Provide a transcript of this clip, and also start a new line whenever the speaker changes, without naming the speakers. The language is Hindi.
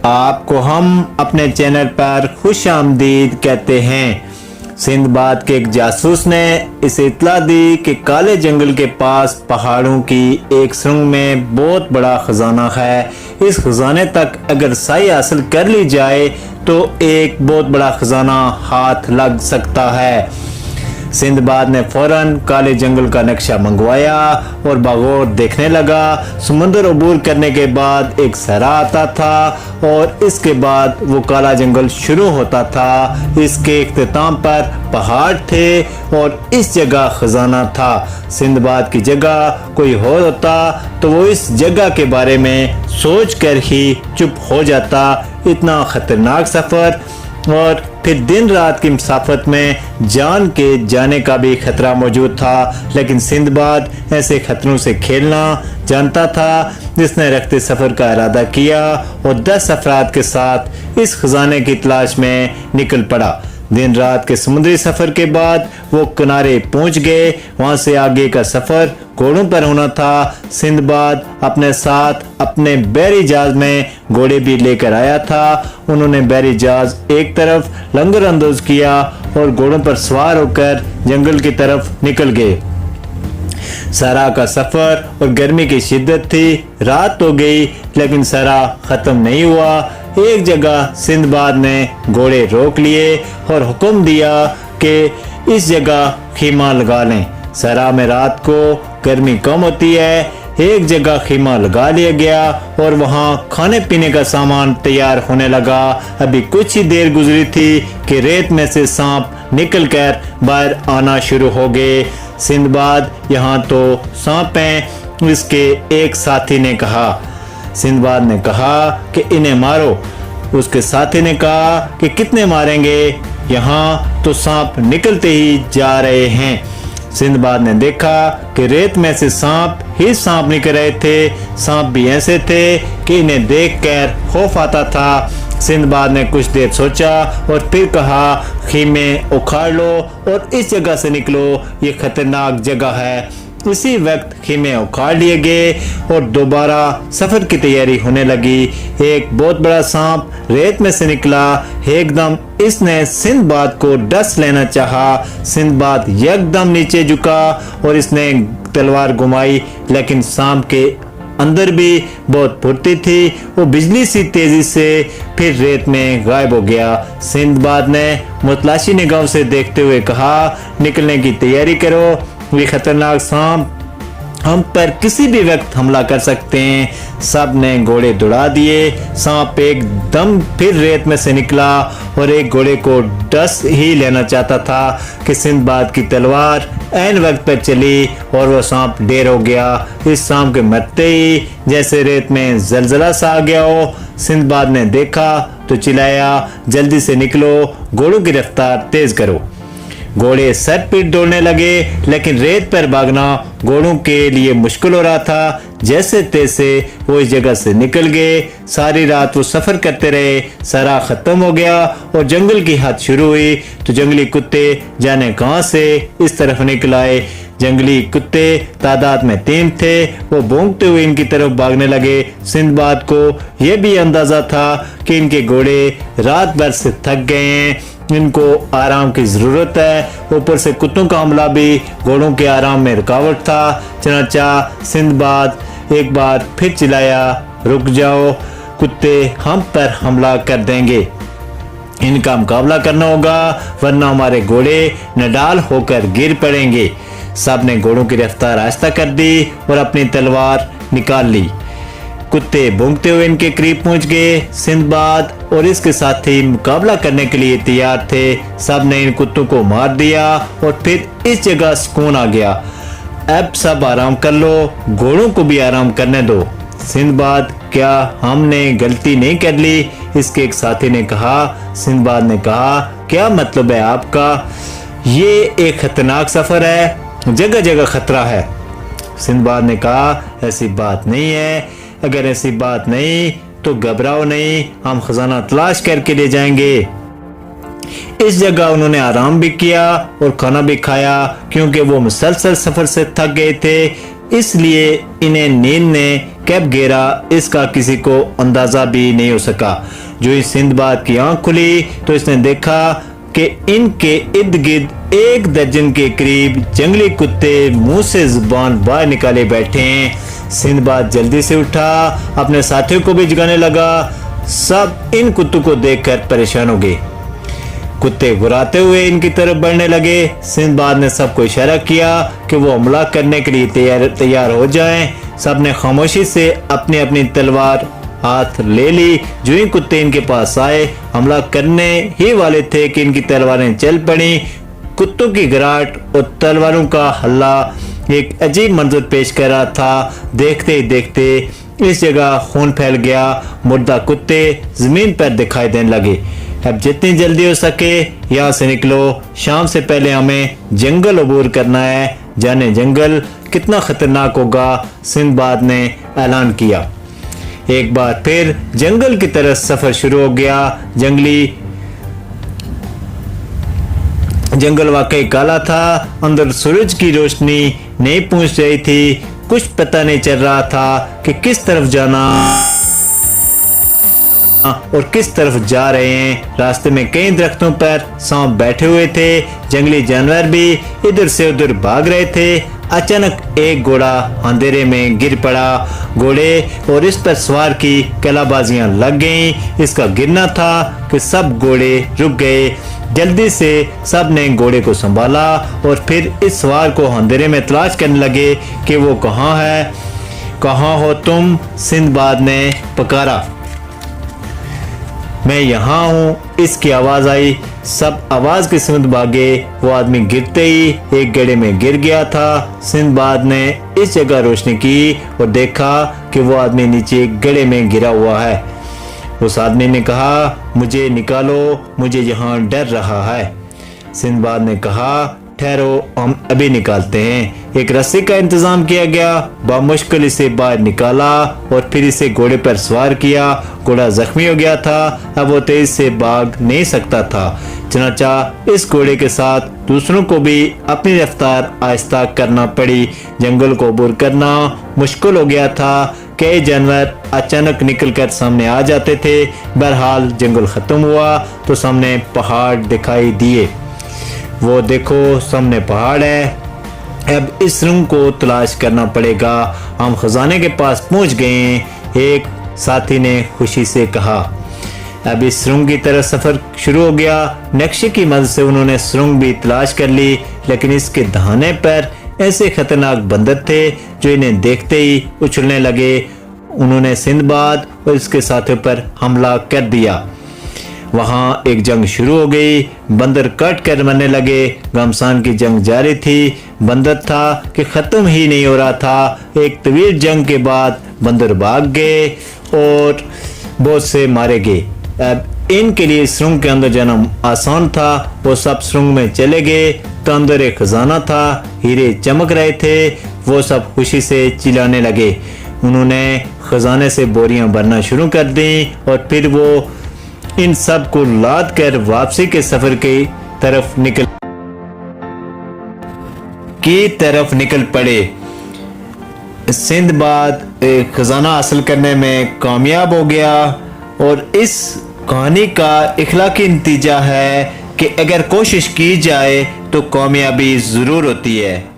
आपको हम अपने चैनल पर खुश आमदीद कहते हैं। सिंदबाद के एक जासूस ने इसे इत्तला दी कि काले जंगल के पास पहाड़ों की एक सुरंग में बहुत बड़ा खजाना है। इस खजाने तक अगर सही हासिल कर ली जाए तो एक बहुत बड़ा खजाना हाथ लग सकता है। सिंदबाद ने फौरन काले जंगल का नक्शा मंगवाया और बगौर देखने लगा। समुद्र अबूर करने के बाद एक सहरा आता था और इसके बाद वो काला जंगल शुरू होता था। इसके इख्तिताम पर पहाड़ थे और इस जगह खजाना था। सिंदबाद की जगह कोई और होता तो वो इस जगह के बारे में सोच कर ही चुप हो जाता। इतना खतरनाक सफ़र और फिर दिन रात की मुसाफत में जान के जाने का भी खतरा मौजूद था, लेकिन सिंदबाद ऐसे खतरों से खेलना जानता था। जिसने रखते सफ़र का इरादा किया और 10 अफराद के साथ इस खजाने की तलाश में निकल पड़ा। दिन रात के समुद्री सफ़र के बाद वो किनारे पहुंच गए। वहां से आगे का सफ़र घोड़ों पर होना था। सिंदबाद अपने साथ अपने बहरी जहाज में घोड़े भी लेकर आया था। उन्होंने बहरी जहाज एक तरफ लंगर अंदाज किया और घोड़ों पर सवार होकर जंगल की तरफ निकल गए। सहरा का सफ़र और गर्मी की शिद्दत थी। रात हो गई लेकिन सहरा ख़त्म नहीं हुआ। एक जगह सिंदबाद ने घोड़े रोक लिए और हुक्म दिया कि इस जगह खीमा लगा लें। सहरा में रात को गर्मी कम होती है। एक जगह खीमा लगा लिया गया और वहाँ खाने पीने का सामान तैयार होने लगा। अभी कुछ ही देर गुजरी थी कि रेत में से सांप निकलकर बाहर आना शुरू हो गए। सिंदबाद यहाँ तो सांप हैं, इसके एक साथी ने कहा। सिंदबाद ने कहा कि इन्हें मारो। उसके साथी ने कहा कि कितने मारेंगे, यहाँ तो सांप निकलते ही जा रहे हैं। सिंदबाद ने देखा कि रेत में से सांप ही सांप निकल रहे थे। सांप भी ऐसे थे कि इन्हें देखकर खौफ आता था। सिंदबाद ने कुछ देर सोचा और फिर कहा, खीमे उखाड़ लो और इस जगह से निकलो, ये खतरनाक जगह है। उसी वक्त खीमे उखाड़ लिए गए और दोबारा सफ़र की तैयारी होने लगी। एक बहुत बड़ा सांप रेत में से निकला। एकदम इसने सिंदबाद को डस लेना चाहा। सिंदबाद एकदम नीचे झुका और इसने तलवार घुमाई, लेकिन सांप के अंदर भी बहुत फुर्ती थी। वो बिजली सी तेजी से फिर रेत में गायब हो गया। सिंदबाद ने मुतलाशी निगाहों से देखते हुए कहा, निकलने की तैयारी करो, ये खतरनाक सांप हम पर किसी भी वक्त हमला कर सकते हैं। सब ने घोड़े दौड़ा दिए। सांप एकदम फिर रेत में से निकला और एक घोड़े को डस ही लेना चाहता था कि सिंदबाद की तलवार ऐन वक्त पर चली और वो सांप ढेर हो गया। इस सांप के मरते ही जैसे रेत में जलजला सा आ गया हो। सिंदबाद ने देखा तो चिल्लाया, जल्दी से निकलो, घोड़ों की रफ्तार तेज करो। घोड़े सर पीट दौड़ने लगे, लेकिन रेत पर भागना घोड़ों के लिए मुश्किल हो रहा था। जैसे तैसे वो इस जगह से निकल गए। सारी रात वो सफ़र करते रहे। सहरा ख़त्म हो गया और जंगल की हद शुरू हुई तो जंगली कुत्ते जाने कहाँ से इस तरफ निकल आए। जंगली कुत्ते तादाद में 3 थे। वो भौंकते हुए इनकी तरफ भागने लगे। सिंदबाद को यह भी अंदाज़ा था कि इनके घोड़े रात भर से थक गए हैं, इनको आराम की ज़रूरत है। ऊपर से कुत्तों का हमला भी घोड़ों के आराम में रुकावट था। चनाचा सिंदबाद एक बार फिर चिल्लाया, रुक जाओ, कुत्ते हम पर हमला कर देंगे, इनका मुकाबला करना होगा वरना हमारे घोड़े नडाल होकर गिर पड़ेंगे। सब ने घोड़ों की रफ्तार आहिस्ता कर दी और अपनी तलवार निकाल ली। कुत्ते भौंकते हुए इनके करीब पहुंच गए। सिंदबाद और इसके साथी मुकाबला करने के लिए तैयार थे। सब ने इन कुत्तों को मार दिया और फिर इस जगह सुकून आ गया। अब सब आराम कर लो, घोड़ों को भी आराम करने दो। सिंदबाद, क्या हमने गलती नहीं कर ली? इसके एक साथी ने कहा। सिंदबाद ने कहा, क्या मतलब है आपका? ये एक खतरनाक सफ़र है, जगह जगह खतरा है। सिंदबाद ने कहा, ऐसी बात नहीं है। अगर ऐसी बात नहीं तो घबराओ नहीं, हम खजाना तलाश करके ले जाएंगे। इस जगह उन्होंने आराम भी किया और खाना भी खाया क्योंकि वो मुसलसल सफर से थक गए थे। इसलिए इन्हें नींद ने कब घेरा इसका किसी को अंदाजा भी नहीं हो सका। जो इस सिंदबाद की आंख खुली तो इसने देखा कि इनके इर्द गिर्द 1 दर्जन के करीब जंगली कुत्ते मुंह से जुबान बाहर निकाले बैठे हैं। सिंदबाद जल्दी से उठा, अपने साथियों को भी जगाने लगा। सब इन कुत्तों को देखकर परेशान हो गए। कुत्ते गुर्राते हुए इनकी तरफ बढ़ने लगे। सिंदबाद ने सबको इशारा किया कि वो हमला करने के लिए तैयार हो जाएं। सबने खामोशी से अपनी अपनी तलवार हाथ ले ली। जो ही कुत्ते इनके पास आए, हमला करने ही वाले थे कि इनकी तलवारें चल पड़ी। कुत्तों की गिराट और तलवारों का हल्ला एक अजीब मंजर पेश कर रहा था। देखते ही देखते इस जगह खून फैल गया। मुर्दा कुत्ते जमीन पर दिखाई देने लगे। अब जितनी जल्दी हो सके यहाँ से निकलो, शाम से पहले हमें जंगल अबूर करना है। जाने जंगल कितना खतरनाक होगा, सिंदबाद ने ऐलान किया। एक बार फिर जंगल की तरफ सफर शुरू हो गया। जंगल वाकई काला था। अंदर सूरज की रोशनी नहीं पहुंच रही थी। कुछ पता नहीं चल रहा था कि किस तरफ जाना और किस तरफ जा रहे हैं। रास्ते में कई दरख्तों पर सांप बैठे हुए थे। जंगली जानवर भी इधर से उधर भाग रहे थे। अचानक एक घोड़ा अंधेरे में गिर पड़ा। घोड़े और इस पर सवार की कलाबाजियां लग गईं। इसका गिरना था कि सब घोड़े रुक गए। जल्दी से सब ने घोड़े को संभाला और फिर इस सवार को अंधेरे में तलाश करने लगे कि वो कहाँ है। कहाँ हो तुम? सिंदबाद ने पुकारा। मैं यहाँ हूँ, इसकी आवाज आई। सब आवाज की सुन भागे। वो आदमी गिरते ही एक गड्ढे में गिर गया था। सिंदबाद ने इस जगह रोशनी की और देखा कि वो आदमी नीचे गड्ढे में गिरा हुआ है। उस आदमी ने कहा, मुझे निकालो, मुझे यहाँ डर रहा है। सिंदबाद ने कहा, ठहरो, हम अभी निकालते हैं। एक रस्सी का इंतजाम किया गया। बामुश्किल इसे बाहर निकाला और फिर इसे घोड़े पर सवार किया। घोड़ा जख्मी हो गया था। अब वो तेज से भाग नहीं सकता था। चनाचा इस घोड़े के साथ दूसरों को भी अपनी रफ्तार आहिस्ता करना पड़ी। जंगल को अबूर करना मुश्किल हो गया था। कई जानवर अचानक निकलकर सामने आ जाते थे। बहरहाल जंगल खत्म हुआ तो सामने पहाड़ दिखाई दिए। वो देखो, सामने पहाड़ है। अब इस सुरंग को तलाश करना पड़ेगा। हम खजाने के पास पहुंच गए। एक साथी ने खुशी से कहा। अब इस सुरंग की तरफ सफर शुरू हो गया। नक्शे की मदद से उन्होंने सुरंग भी तलाश कर ली, लेकिन इसके दहाने पर ऐसे खतरनाक बंदर थे जो इन्हें देखते ही उछलने लगे। उन्होंने सिंदबाद और इसके साथियों पर हमला कर दिया। वहां एक जंग शुरू हो गई। बंदर कट कर मरने लगे। घमासान की जंग जारी थी। बंदर था कि खत्म ही नहीं हो रहा था। एक तवील जंग के बाद बंदर भाग गए और बहुत से मारे गए। अब इनके लिए सुरंग के अंदर जाना आसान था। वो सब सुरंग में चले गए तो अंदर एक खजाना था। हीरे चमक रहे थे। वो सब खुशी से चिल्लाने लगे। उन्होंने खजाने से बोरियां भरना शुरू कर दी और फिर वो इन सब को लाद कर वापसी के सफर की तरफ निकल पड़े। सिंदबाद खजाना हासिल करने में कामयाब हो गया और इस कहानी का इखलाकी नतीजा है कि अगर कोशिश की जाए तो कामयाबी जरूर होती है।